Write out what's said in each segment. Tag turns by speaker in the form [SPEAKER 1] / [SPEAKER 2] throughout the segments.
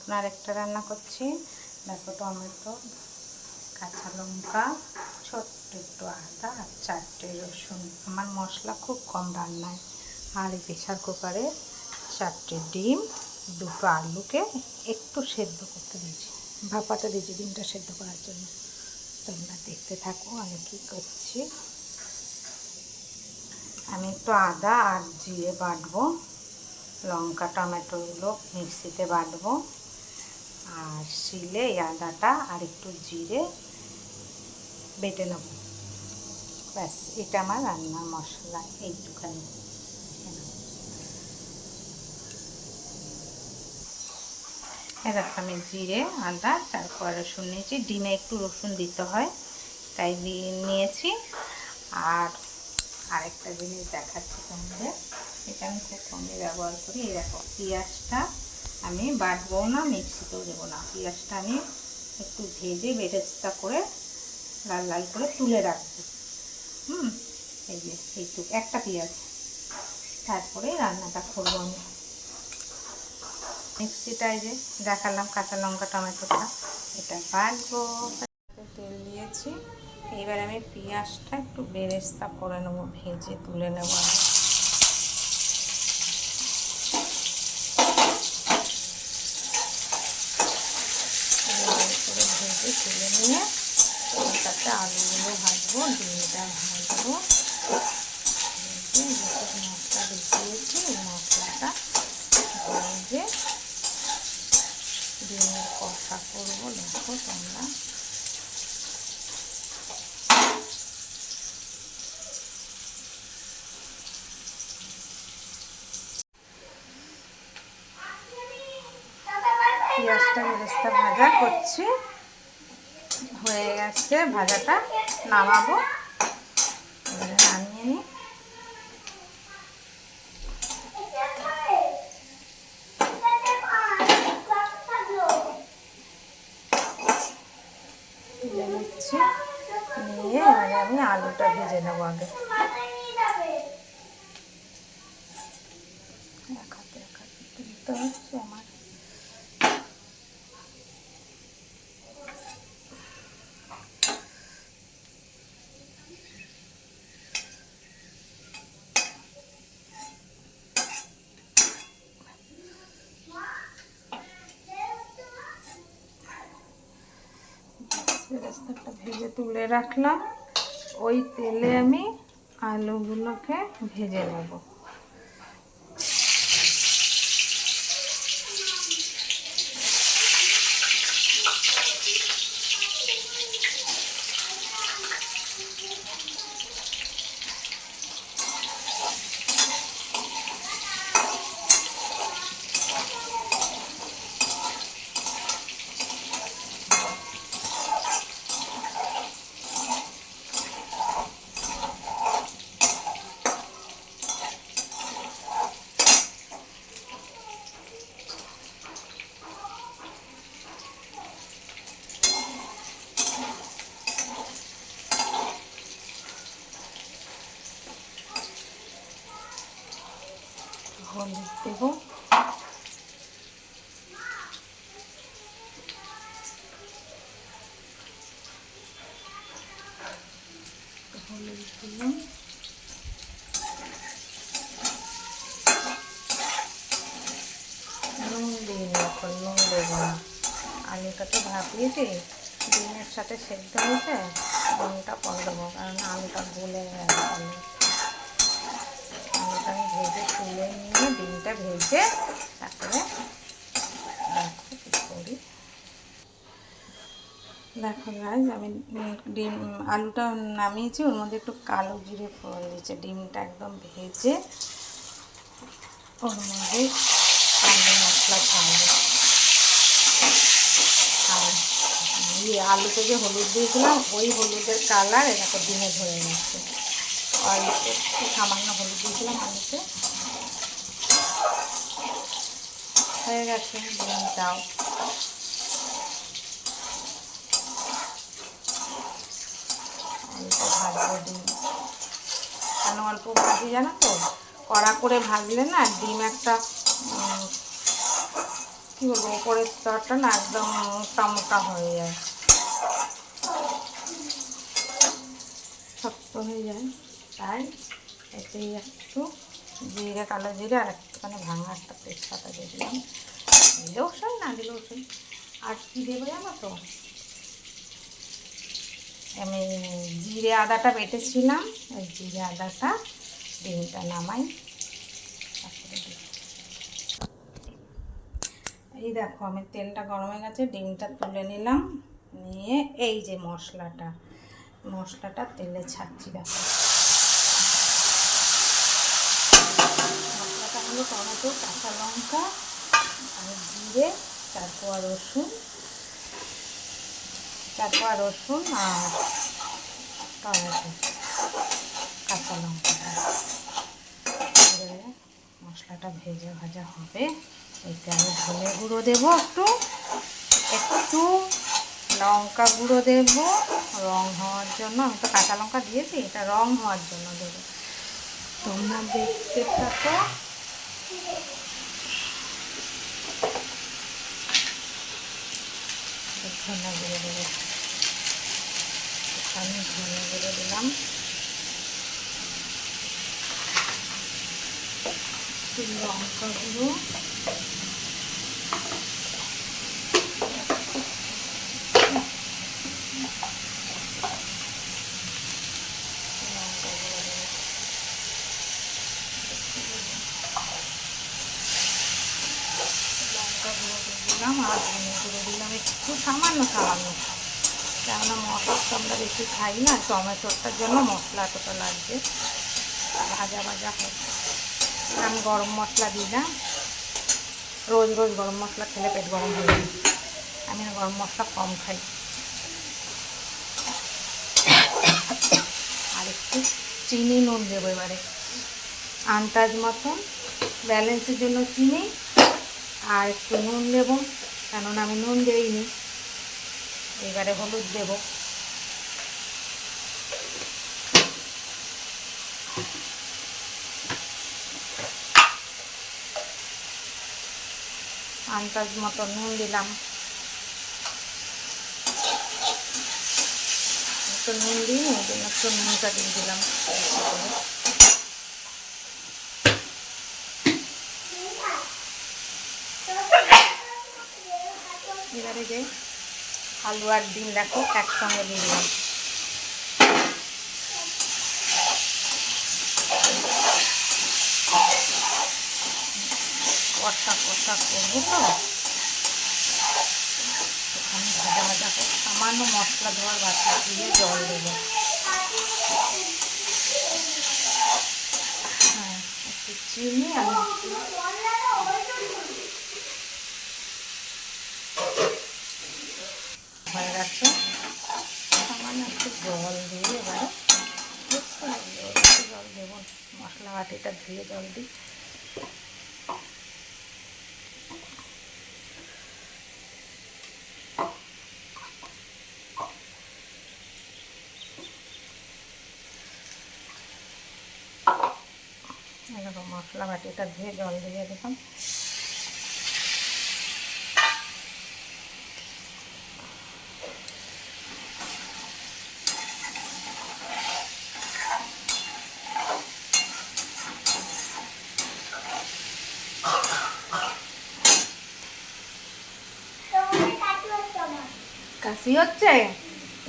[SPEAKER 1] এখন আর একটা রান্না করছি। দেখো, টমেটো, কাঁচা লঙ্কা, ছোট্ট একটু আদা আর 4টে রসুন। আমার মশলা খুব কম রান্নায়। আর এই প্রেশার কুকারে 4টে ডিম, 2টো আলুকে একটু সেদ্ধ করতে দিয়েছি, ভাপাতে দিয়েছি ডিমটা সেদ্ধ করার জন্য। তোমরা দেখতে থাকো আমি কী করছি। আমি একটু আদা আর জিরে বাটবো, লঙ্কা টমেটোগুলো মিক্সিতে বাটবো, আর শিলে এই আদাটা আর একটু জিরে বেটে নেব। ব্যাস, এটা আমার রান্নার মশলা। এইটুখানি দেখো, আমি জিরে আদা তারপর রসুন নিয়েছি। ডিমে একটু রসুন দিতে হয় তাই নিয়েছি। আর আরেকটা জিনিস দেখাচ্ছি তোমাদের, এটা আমি খুব কমে ব্যবহার করি। এই দেখো, পেঁয়াজটা আমি বাটবো না, মিক্সিতেও দেবো না। পেঁয়াজটা আমি একটু ভেজে বেরেস্তা করে লাল লাল করে তুলে রাখবো। এই যে এইটুকু একটা পেঁয়াজ, তারপরে রান্নাটা করবো আমি। মিক্সিটায় যে দেখালাম কাঁচা লঙ্কা টমেটোটা, এটা বাটবো। তেল দিয়েছি, এবার আমি পেঁয়াজটা একটু বেরেস্তা করে নেবো, ভেজে তুলে নেবো। ভেজে তুলে নিয়ে তাতে আলুগুলো ভাজবো, ডিমটা ভাজবো। মশলা দিয়েছি, এই মশলাটা ভেজে ডিমের কষা করবো। দেখো তোমরা, পেঁয়াজটা বেরেস্তা ভাজা করছি, হয়ে গেছে ভাজাটা, নামাবো। এবারে নামিয়ে নিই। তুলে নিচ্ছি, নিয়ে এবারে আমি আলুটা ভেজে নেবো আগে। এক হাতে তুলতে হচ্ছে আমার। বেরেস্তাটা ভেজে তুলে রাখলাম, ওই তেলে আমি আলুগুলোকে ভেজে নেব। হলুদ দেব, হলুদ দিলাম, নুন দিই, এখন নুন দেবো না। আলুটা তো ভাপিয়েছি, ডিমের সাথে সেদ্ধ হয়েছে, নুনটা পরে দেবো, কারণ আলুটা গলে গেছে। আলুটা আমি ভেজে তুলে নিয়ে ডিমটা ভেজে তারপরে দেখো কী করি। দেখো গাইজ, আমি ডিম আলুটা নামিয়েছি, ওর মধ্যে একটু কালো জিরে ফোড়ন দিয়েছে। ডিমটা একদম ভেজে ওর মধ্যে কালো মশলা ছাড়বে। আর আলুতে যে হলুদ দিয়েছিলাম, ওই হলুদের কালার এরকম ডিমে ধরে নিচ্ছে। অল্প একটু সামান্য হলুদ দিয়েছিলাম আলুতে। হয়ে গেছে ডিমটাও। অল্প ভাজবো ডিম, কেন অল্প ভাজি জানো তো, কড়া করে ভাজলে না ডিম একটা কী বলবো, উপরের স্তরটা না একদম মোটা মোটা হয়ে যায়, শক্ত হয়ে যায়। তাই এতেই একটু জিরে, কালো জিরে আর একটুখানি ভাঙা একটা তেজপাতা দিয়ে দিলাম। দিলেও সই, না দিলেও সই। আর কী দেবো জানো তো, আমি জিরে আদাটা বেটেছিলাম, ওই জিরে আদাটা ডিমটা নামাই তারপরে দিই। এই দেখো আমি তেলটা গরম হয়ে গেছে, ডিমটা তুলে নিলাম, নিয়ে এই যে মশলাটা তেলে ছাড়ছি। দেখো মশলাটা হলো টমেটো, কাঁচা লঙ্কা আর জিরে, তারপর রসুন আর টমেটো, কাঁচা লঙ্কাটা। মশলাটা ভাজা হবে। এতে আমি ধনে গুঁড়ো দেবো, একটু লঙ্কা গুঁড়ো দেবো রং হওয়ার জন্য। আমি তো কাঁচা লঙ্কা দিয়েছি, এটা রং হওয়ার জন্য দেবো। তোমরা দেখতে থাকো। ধনে গুঁড়ো দেবো, আমি ধনে গুঁড়ো দিলাম, লঙ্কা গুঁড়ো, দিলাম আর ধনে গুঁড়ো দিলাম একটু সামান্য, কেননা মশলা তো আমরা বেশি খাই না, টমেটোটার জন্য মশলা এতটা লাগবে, ভাজা হবে। আমি গরম মশলা দিলাম, রোজ গরম মশলা খেলে পেট গরম হয়ে যায়, আমি গরম মশলা কম খাই। আর একটু চিনি, নুন দেবো এবারে আন্দাজ মতন, ব্যালেন্সের জন্য চিনি আর একটু নুন দেবো, কেননা আমি নুন দিইনি। এবারে হলুদ দেবো, আন্দাজ মতো নুন দিলাম, একটু নুন দিই, ওই জন্য একটু নুনটা দিয়ে দিলাম। এবারে যে আলু আর ডিম দেখো একসঙ্গে দিয়ে দিলাম, কষা করবো তো, ওখানে ভাজা সামান্য মশলা দেওয়ার বাকি দিয়ে জল দেবো। হ্যাঁ, একটু চিনি আর হয়ে গেছে, সামান্য একটু জল দিয়ে এবারে একটু জল দেবো, মশলা বাটিটা ধুয়ে জল দিই। এরকম মশলা বাটিটা ধুয়ে জল দিয়ে দিলাম। কাশি হচ্ছে,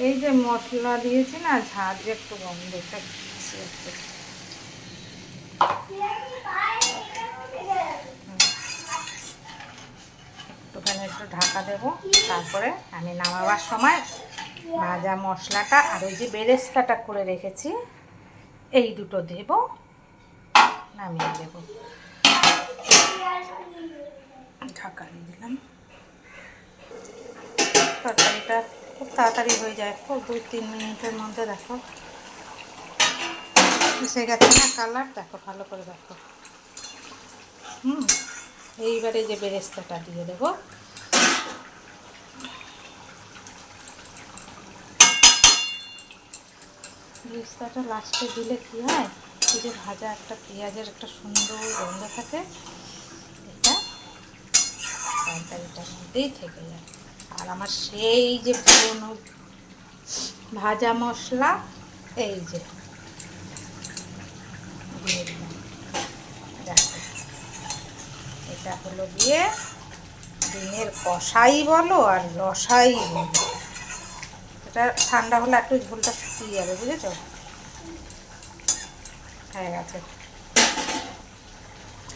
[SPEAKER 1] এই যে মশলা দিয়েছি না, ঝাঁঝ একটু গন্ধটা কাশি হচ্ছে। একটুখানি একটু ঢাকা দেবো, তারপরে আমি নামাবার সময় ভাজা মশলাটা আর ওই যে বেরেস্তাটা করে রেখেছি এই দুটো দেবো, নামিয়ে দেবো। ঢাকা দিয়ে দিলাম। তরকারিটা খুব তাড়াতাড়ি হয়ে যায়, খুব 2-3 মিনিটের মধ্যে। দেখো এসে গেছে না কালার, দেখো ভালো করে দেখো। এইবারে যে বেরেস্তাটা দিয়ে দেবো, বেরেস্তাটা লাস্টে দিলে কী হয়, এই যে ভাজা একটা পেঁয়াজের একটা সুন্দর গন্ধ থাকে, এটা তরকারিটার মধ্যেই থেকে যায়। আর আমার সেই যে পুরনো ভাজা মশলা এই যে দিয়ে দিলাম। দেখো এটা হলো গিয়ে ডিমের কষাই বলো আর রসাই বলো, এটা ঠান্ডা হলে একটু ঝোলটা শুকিয়ে যাবে, বুঝেছো? হয়ে গেছে,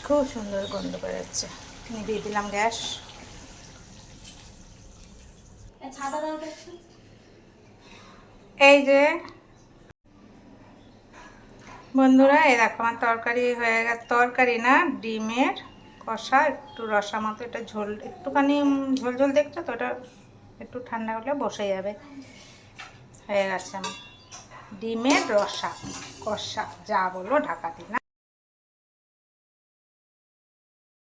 [SPEAKER 1] খুব সুন্দর গন্ধ বেরোচ্ছে। নিভিয়ে দিলাম গ্যাস। এই যে বন্ধুরা, এই দেখো আমার তরকারি হয়ে গেছে, তরকারি না ডিমের কষা, একটু রসা মতো, এটা ঝোল একটুখানি ঝোল ঝোল দেখছো তো, ওটা একটু ঠান্ডা হলে বসে যাবে। হয়ে গেছে আমার ডিমের রসা কষা, যা বলো ঢাকা দিই না।